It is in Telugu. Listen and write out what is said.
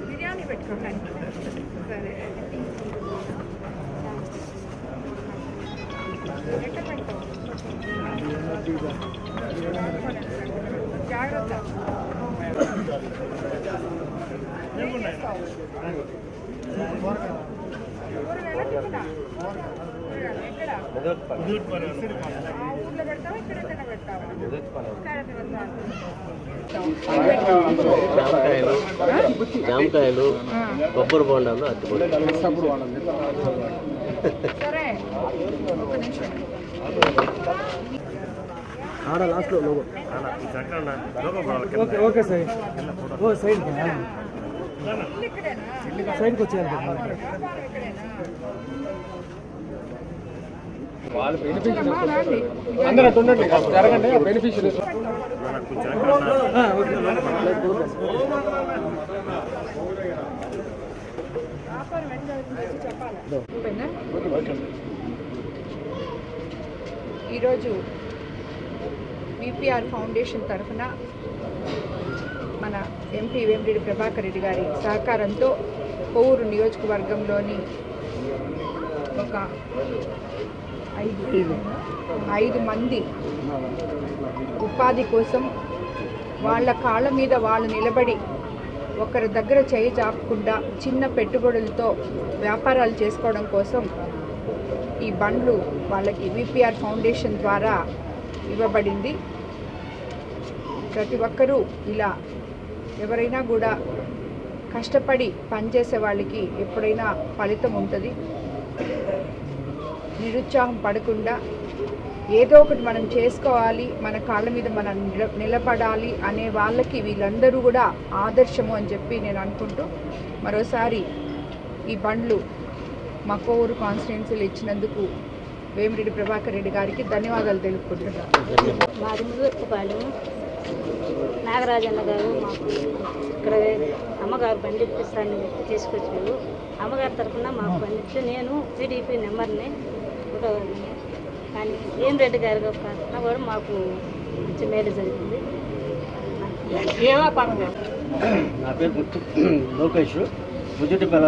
బిర్యానీ పెట్టుకోవడానికి సరే ఎక్కడ పెడతావు జాగ్రత్త ఊర్లో పెడతావా ఇక్కడ పెడతావా జామకాయలు కొబ్బరి బొండాలు సరే ఒక నిమిషం ఆడ లాస్ట్లో లోగో ఓకే ఓకే సైడ్ ఓ సైడ్ సైడ్కి వచ్చేయాలి వాళ్ళు బెనిఫిషియరీస్ అందరూ అటు ఉండండి జరగండి బెనిఫిషియరీస్ ఈరోజు విపిఆర్ ఫౌండేషన్ తరఫున మన ఎంపీ వేమిరెడ్డి ప్రభాకర్ రెడ్డి గారి సహకారంతో కొవ్వూరు నియోజకవర్గంలోని ఒక 5 మంది ఉపాధి కోసం వాళ్ళ కాళ్ళ మీద వాళ్ళు నిలబడి ఒకరి దగ్గర చేయి చాపకుండా చిన్న పెట్టుబడులతో వ్యాపారాలు చేసుకోవడం కోసం ఈ బండ్లు వాళ్ళకి విపిఆర్ ఫౌండేషన్ ద్వారా ఇవ్వబడింది. ప్రతి ఒక్కరూ ఇలా ఎవరైనా కూడా కష్టపడి పనిచేసే వాళ్ళకి ఎప్పుడైనా ఫలితం ఉంటుంది. నిరుత్సాహం పడకుండా ఏదో ఒకటి మనం చేసుకోవాలి, మన కాళ్ళ మీద మనం నిలబడాలి అనే వాళ్ళకి వీళ్ళందరూ కూడా ఆదర్శము అని చెప్పి నేను అనుకుంటూ మరోసారి ఈ బండ్లు మా కొవ్వూరు కాన్స్టిట్యున్సీలు ఇచ్చినందుకు వేమిరెడ్డి ప్రభాకర్ రెడ్డి గారికి ధన్యవాదాలు తెలుపుకుంటున్నాను. మాది ముదుర్పుపాలెం నాగరాజన్న గారు మాకు ఇక్కడ అమ్మగారు బండి ఇప్పిస్తానని తీసుకొచ్చారు. అమ్మగారి తరఫున మాకు బండి ఇస్తే నేను టీడీపీ నెంబర్ని ఫోటోని కానీ వేమిరెడ్డి గారి తరఫున కూడా మాకు మంచి మేలు జరిగింది. నా పేరు లోకేష్ ముజ్జుటిపల్లి